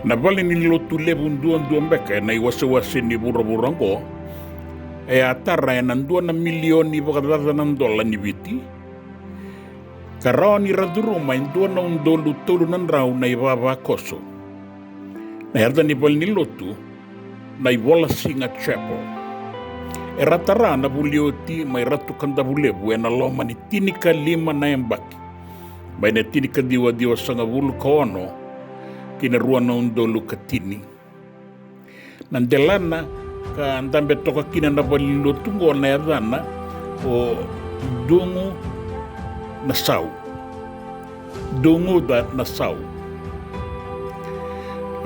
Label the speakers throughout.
Speaker 1: Na vale ni lotu levu ndua mbeka na iwase ni buraburango e atara e nandua na milioni wakadada na dola ni viti karao ni raduruma indua na undolu tolu na nrau na iwava koso na yarda ni vale ni lotu na iwala singa chapel e ratara na bulioti mai ratu kanda bulevu e na loma ni tinika lima na embaki mai na tinika diwa sanga vulu kaono kina rua na undolu katini. Nandelana ka andambe toka kina na valilo tungo na yadana o dungu na sau. Dungu da na sau.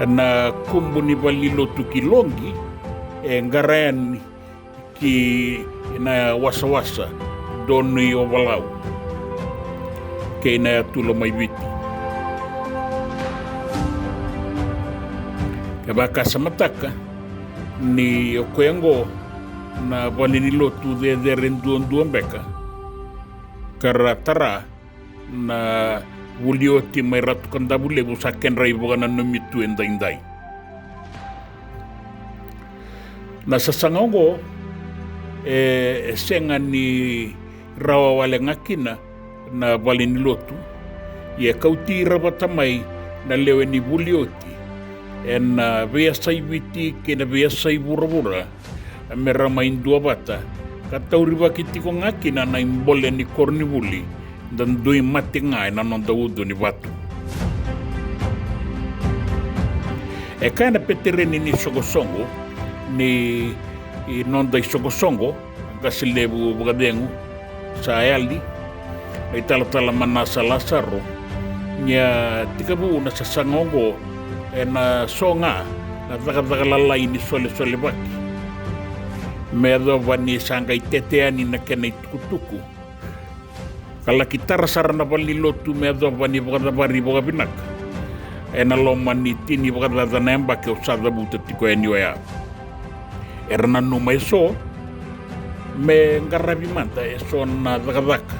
Speaker 1: Na kumbu ni valilo tukilongi ngarayan ki na wasa doni o walau. Kaya na tulo may biti. Baka samataka ni okwengo na valini lotu de renduan beka karatara na wulioti mai ratu kanda bulebu saken rai bogana numitu endai na sasangongo senga ni rawa wale ngakina na valini lotu ye kauti rabatamai na lewe ni wulioti en vea saiviti kena vea saivura mera main dua bata katauri bakiti ko ngakina na imbole ni kornivuli dan doi mati ngai na nonda udu ni batu e kana petereni ni sogosongo ni nonda sogosongo gasilebu bugadengu sayali itala manasa lasaro nya tikabu na sasangongo na songa na takala ini sole baki medo vani sanga iteteani na kena tukutuku kala kitara sarana vali lotu medo vani bogada bari bogabinak na loma ni tini bogada nemba ke usada buta tiko ya erna no maiso me ngarabi manta eso na zakazaka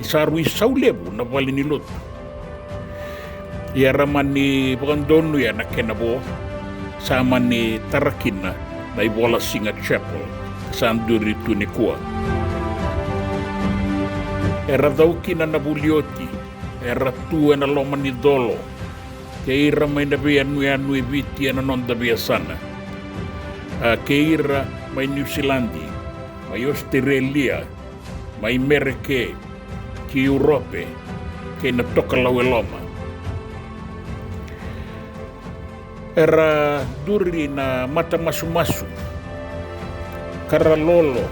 Speaker 1: isaru isaulebu na vali ni lotu Ia ramani bukandonu ya na kenabo sama ni tarakina na ibola singa chapel sanduri tunikua. Era daukina na bulioti era tu na loma ni dolo keira mai na anu viti na non da sana. Keira mai New Zealandi mai Australia mai Mereke ki Europe ke na toka lawe loma. Era duri na mata masu kara lolo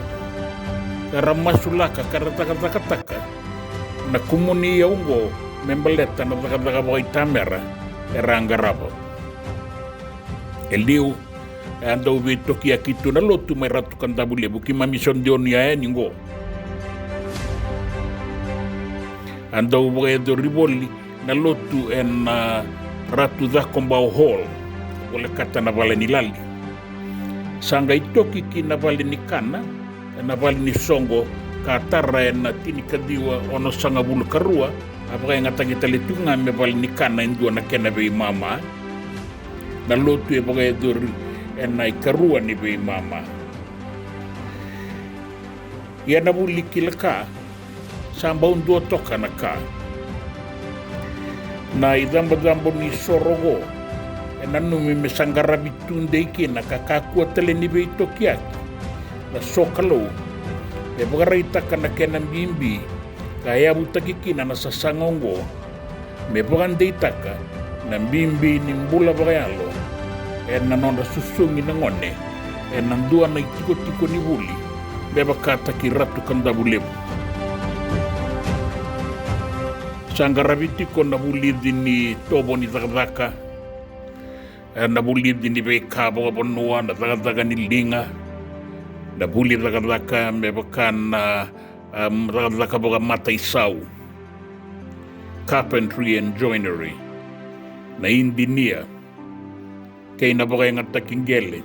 Speaker 1: kara masulaka kara taka na kumuni ya ungo membeleta na taka boy tamera era angarabo eliu anda ubi toki akitu na lotu mai ratu kandabule buki mamison dionia ningo anda ubi edo riboli na lotu en ratu dhakombao hall oleh kata na vale ni lali sanga itoki ki na vale ni kana na vale ni songo katara na tini kadiwa ono sanga bulu karua apa yang ngatangi talitunga me vale ni kana indua na kena be mama na lotu e bagai dur enai karua ni be mama ya na buli kilaka samba undua toka na ka na idamba ni sorogo nanu me sangara bitunde ki na kakakua tele ni be tokiaki na sokalo e bogarita kana kena bimbi kaya butaki kina na sasangongo me bogande itaka na bimbi ni mbula bagayalo na nonda susungi na ngone na ndua na tiko ni buli be bakata ki ratu kanda bulebu sangara bitiko na buli dini tobo ni zakazaka na buli dini be kabo bonua na zagazaga ni linga na buli zagazaka me bakan zagazaka boga mata isau carpentry and joinery na engineer kay na boga nga takingele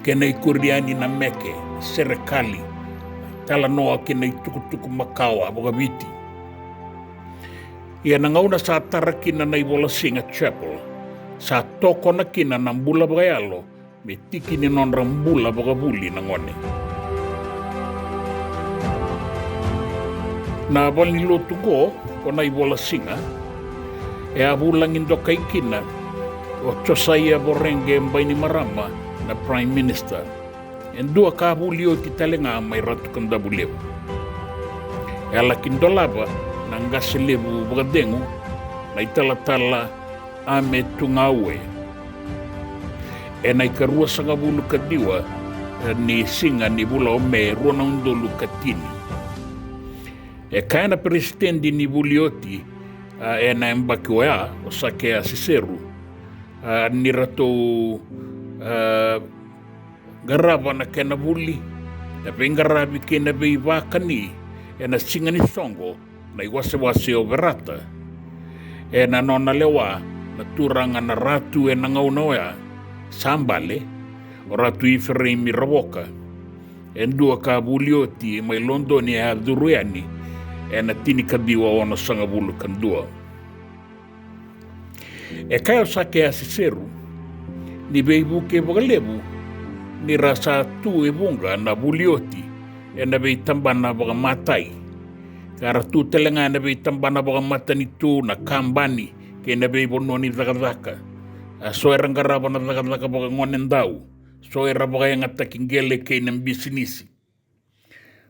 Speaker 1: kena ikuriani na meke serikali tala noa kena itukutuku makawa boga viti. Ia nangauna sa tarakina na iwola singa chapel sa toko na kina na mbula bagayalo me tiki ni non rambula boga buli na ngone. Na wali lotu go o na iwola singa e abulangin do kay kina o Josiah Borenge Mbaini Marama na Prime Minister. En dua kabulio ti talenga mai ratukan dabulebu. E alakin dolaba na ngasilebu bagadengu na italatala ame tungawe. E na ikarua sanga bulu kadiwa ni singa ni bula ome ruana undolu katini. E kaina presidendi ni bulioti e na mbaki wea o sakea siseru ni rato garaba na kena buli na pengarabi kena bei wakani e na singa ni songo na iwase o verata e na nona lewa na turanga na ratu e na ngaunoya sambale o ratu ifere mi rawoka e ndua ka bulioti e mai Londoni e Abduruani e na tini kadiwa ona sanga bulu kandua e kaya sake a siseru ni beibu ke bogalebu ni rasa tu e bunga na bulioti e na bei tambana baga matai kara tu telenga na bei tambana baga matani tu na kambani ke na bei bono ni zakazaka so era ngaraba na zakazaka baga ngonendau so era baga yang atakingele ke na bisinisi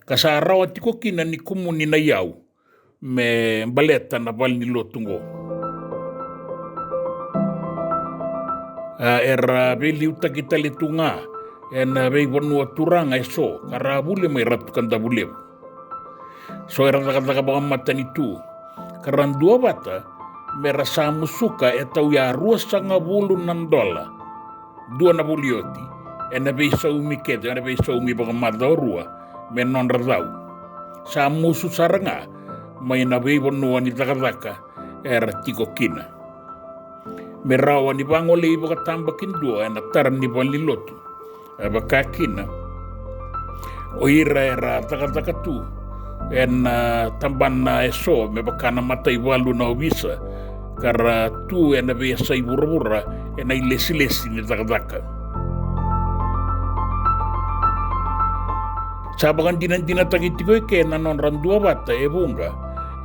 Speaker 1: kasa rawa tiko kina ni kumuni na yau me baleta na bal ni lotungo era beli utakita letunga en bei bonu turanga eso karabule mai ratukan dabule so era daga baga matani tu karandua bata merasa musuka etau ya ruasanga bulu $6 dua na bulioti en bei saumi kete en bei saumi baga madorua menon radau sa musu saranga mai na bei bonu ni daga era tiko kina merawa ni bangole ibo katamba kindua na tar ni bali lotu baka kina o ira era taka tu en tambana eso me bakana mata iwalu na obisa kara tu en be sai burura en ai lesi ni taka sabagan dinan tagitiko ke na non randua bata e bunga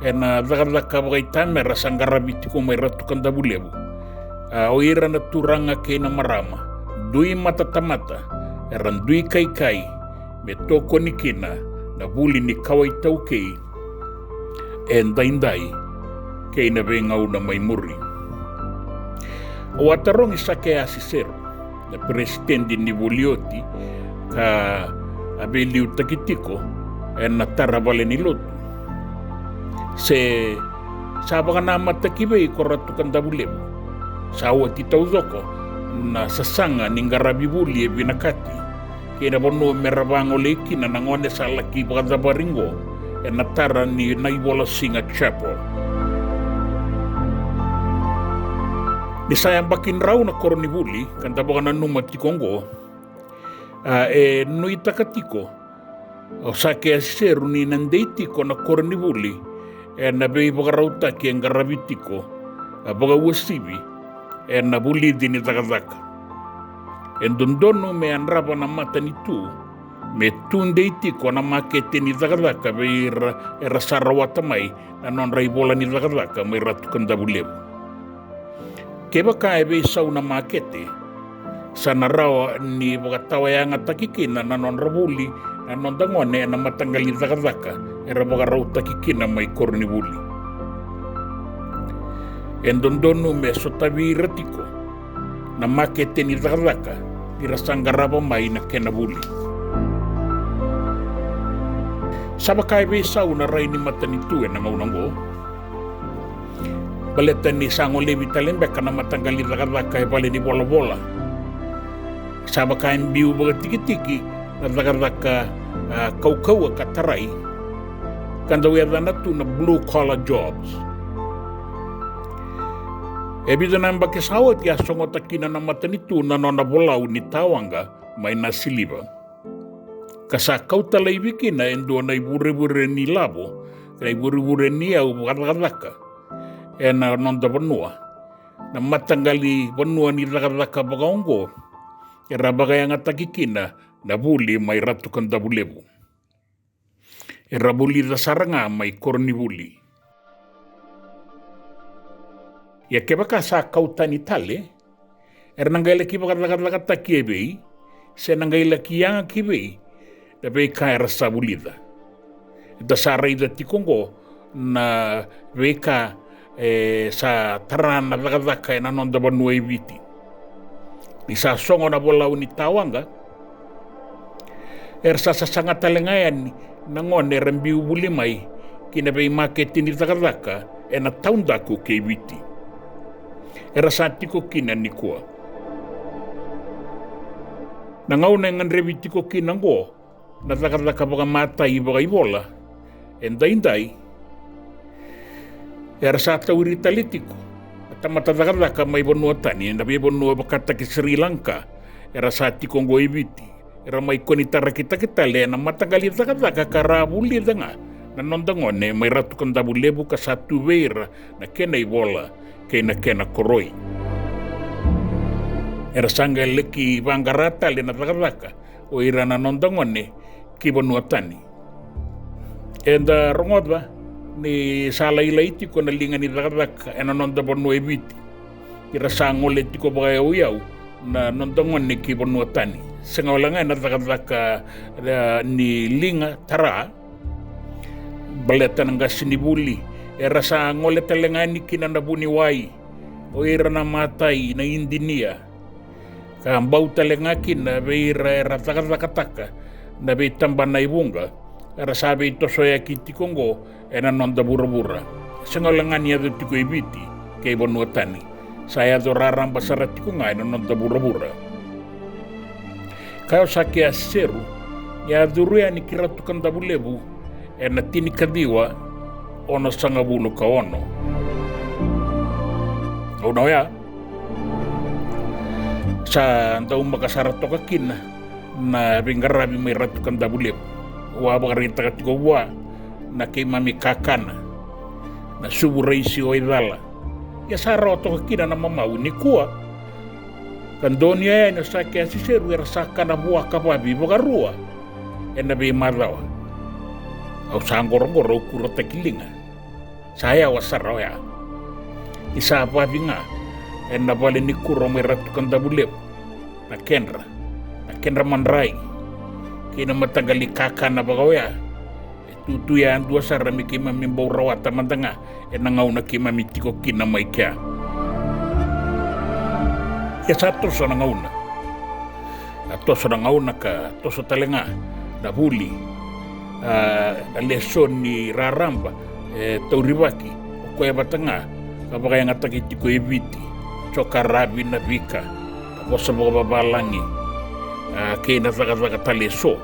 Speaker 1: en taka bagai tamera sangarabiti ko mai ratukan dabulebu o ira na turanga ke na marama dui mata tamata eran dui kai me toko ni kina na buli ni kawai tau kei en daindai kei na vengau na mai muri o atarongi sake asiseru na presidendi ni bulioti ka abeli utakitiko en na taravale ni lotu se sabaga na matakibei koratukan dabulebu sawa titau zoko na sasanga ningarabi buli e binakati kena bono merabango leki na nangone sa laki bagazabaringo e natara ni naibola singa chapel ni sayang bakin rau na koroni buli kanta baka na numati kongo e nui takatiko o sake asiseru ni nandeitiko na koroni buli e na bei baka rauta ki engarabitiko baka wasibi e na buli dini takataka e dondono me anraba na mata ni tu me tundeiti ko na makete ni takataka be era sarawata mai na non raibola ni takataka mai ratukan dabulebu keba ka e be sau na makete sana rawa ni bagatawa yang atakikina na non rabuli na non dangone na matanggal ni takataka era baga rauta kikina mai korni buli en dondono me sotavi ratiko na makete ni takataka irasangaraba mai na kenabuli sabakai be sau na rai ni matani tu na ngaunango baleta ni sango lebi talembe kana matanggal ni takataka e bale ni bola sabakai biu baga tiki na takataka kau katarai kanda wea tu na blue collar jobs e bida namba ke sawat ya songo takina na matanitu na nona bolau ni tawanga mai na siliva. Kasa kautala iwiki na endo na ibure ni labo, na ibure ni au wakadaka, e na nonda vanua. Na matangali vanua ni rakadaka bakaongo, e rabagayanga takikina na buli mai ratukan dabulebu. E rabuli da saranga mai korni buli. Ya kebaka sa kautani tale, e nangaila ki bakadaka kiebei, se nangaila ki yanga kibei, da bei ka rasa bulida. Da sa reida tikongo na bei ka sa tarana vakavaka na nonda banua ibiti. Ni sa songo na bola uni tawanga. Sa sangata lengayan na ngone rembiu buli mai kina bei market ni vakavaka na taunda ko ke ibiti. Sa tiko kina ni kua. Na ngauna ngan reviti ko kina ngo na vakavaka baka mata i baka ibola. Endai sa tauri talitiko. Tamata vakavaka mai bonua tani na bei bonua bakata ki Sri Lanka. Sa tiko ngo ibiti. Mai koni tarakita kita le na matagali vakavaka karabuli danga. Na nondangone mai ratukan dabulebu ka satu veira na kena ibola kena koroi. Sanga leki vangarata le na vakavaka o ira na nondangone ki bonua tani. Enda rongodwa ni sala ilaiti ko na linga ni vakavaka na nonda bonua ibiti. Ira sangole tiko baka uyau na nondangone ki bonua tani. Sengawalanga na vakavaka ni linga tara baleta nga sinibuli sa ngole talengani kina na buni wai o ira na matai na indinia ka ambau talengaki na beira vakavaka na be tamba na ibunga sabe ito soya kiti kongo na nonda bura sengawalanga ni ado tiko ibiti kay bonua tani saya do raramba sarati ko nga na nonda bura kayo sa kia seru ya duruya ni kiratukan dabulebu na tini kadiwa ono sangabulu ka ono. Ono ya sa ndau makasarato ka kina na bingarabi may ratukan dabulebu wa bagarita ka tikowa na kay mami kakana na subu reisi o idala ya sa rato ka kina na mamaw ni kuwa kandonia ya sa kaya si seru saka na buah kapabi bagarua na be madawa au sangorongoro kuro takilinga saya wasara ya isa papi nga na bale ni kuro may ratukan dabulep na kenra manray kina matagali kaka na bagawaya tutuya ang dua sarami kima mimbaw rawata mandanga nangaw na kima mitiko kina may kya ya satu so nangauna atoso nangauna ka toso talenga na huli na leson ni raramba tauribaki o koe batanga kapag yung atakiti ko ibiti chokarabi na vika tapos sa mga babalangi kaya nataka taleso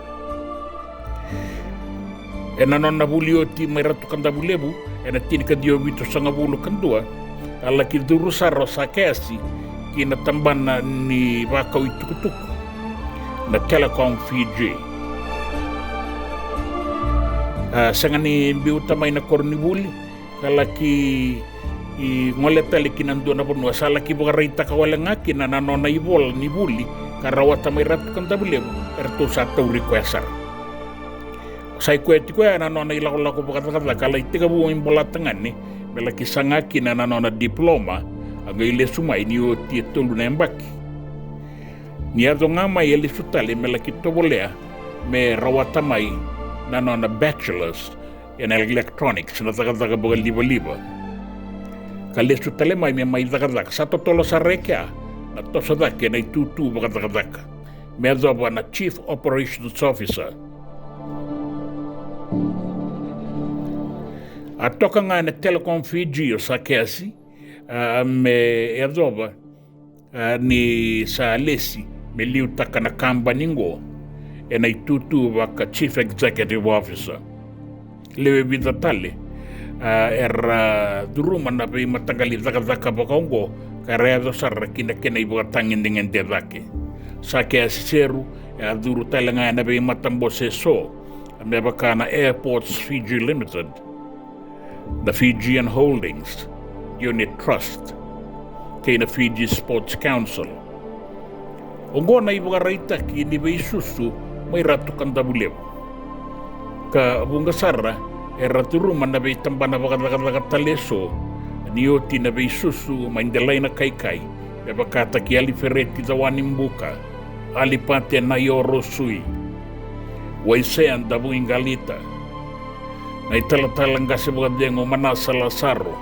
Speaker 1: nanon na huli o ti may ratukan dabulebu natin ka diyo bito sa ngabulo kandua alaki durusaro sa kesi kinatamban na ni Bakaw Itukutuk na Telecom Fiji. Sa nga ni biutamay na kornibuli, kalaki ngoletali kinando na punwa, sa laki baka rita kawalang akin na nanona ibol ni buli, karawata may ratukan dabulebu, erto sa tauri kwesar. Sa ikweti ko ya nanona ilako-lako baka kalay tiga buong imbolatangan ni, belaki sangakin na nanona diploma, agaile sumai ni o tietolu na embaki. Ni ato nga may elisutali me lakito bolea me rawatamay na no na bachelors in electronics na taga boga liba. Kalisutali may tagadak sa totolo sa rekya na tosadak na itutu boga tagadak. Me adoba na Chief Operations Officer. Atoka nga na Telecom Fiji o sa kesi me adoba ni sa lesi me liutaka na kamba ningo na itutu waka Chief Executive Officer. Lewe vidatale duruma na be matagali zaka bakaongo kareado sarra kina ibuga tangin dengan dedake. Sa kaya seru adhuru talanga na be matambose so Mebakana Airports Fiji Limited, the Fijian Holdings Unit Trust, Kena Fiji Sports Council. Ongona ibuga raitaki ni be isusu may ratu kandabulew. Ka bunga sarra raturu man na be tambana bagat taleso nioti na be isusu maindelay na kaikai mebakata ki alifereti zawanim buka alipate na yoro sui. Waisean dabu ingalita na italatalang kasi bukadengo Manasa Lazaro,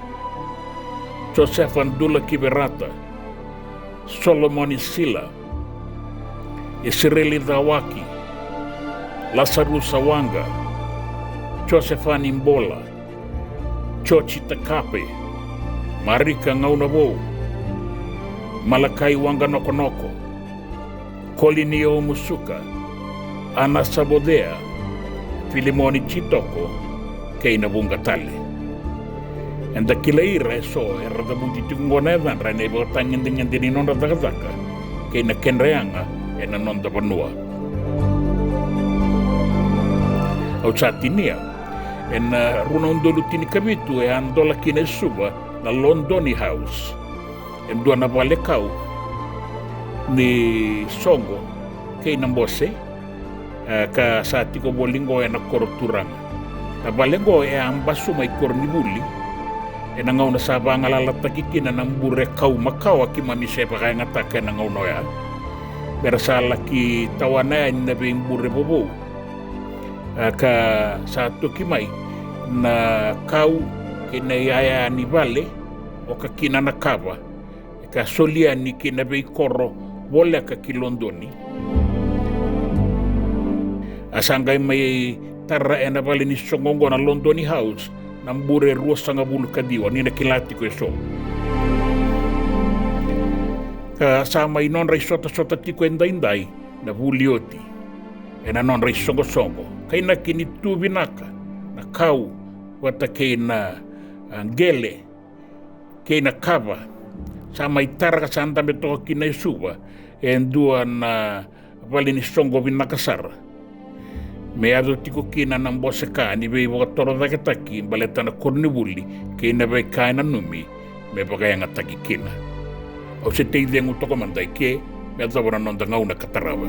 Speaker 1: Joseph Andula Kiberata, Solomon Isila, Israeli Dawaki, Lazarus Sawanga, Josephan Imbola, Chochi Takape, Marika Ngaunabo, Malakai Wanga Nokonoko, Kolinio Musuka, Ana Sabodea, Filimoni Chitoko, Keina Bungatale. And the Kilaira so era the Butitungonevan, Renebo Tangin and the Ninonda Dagazaka, Keina Kenreanga, and Anonda Banua. Ochatinia, and Runondo Lutinikabitu, and Dola Kinesuba, the Londoni House, and Duana Valekau, ni Songo, Keina Mbose. Ka sa tiko bolingo na koroturang. Na balengo ambasu may kornibuli. Nangaw na saba ang alalatakikina ng bure kau makaw akimamise pa kaya ngatake nangaw no ya. Pero sa laki tawanan na bing bure bobo. Ka sa tukimay na kau kinayaya ni vale o kakina nakaba. Ka solia ni kinabay koro wala ka kilondoni. Asangay may tara na bali ni Songongo na Londoni House ng bure ruwas nga bulukadiwa ni nakilati ko iso. Kasama inon ray sota-sota ti kwenday-inday na bulioti e na non ray songo-songo kay na kinitubi naka na kau wata kay na gele kay na kaba sama itara kasanda meto kinaisuba en duan na bali ni Songo binakasara. Meado tiko kina ng bose ka ni be ibo toro da kitaki baleta na kornibuli kina be kaina numi me bagay nga taki kina. O se te ideng utoko manday ke me adabara nonda ngauna katarawa.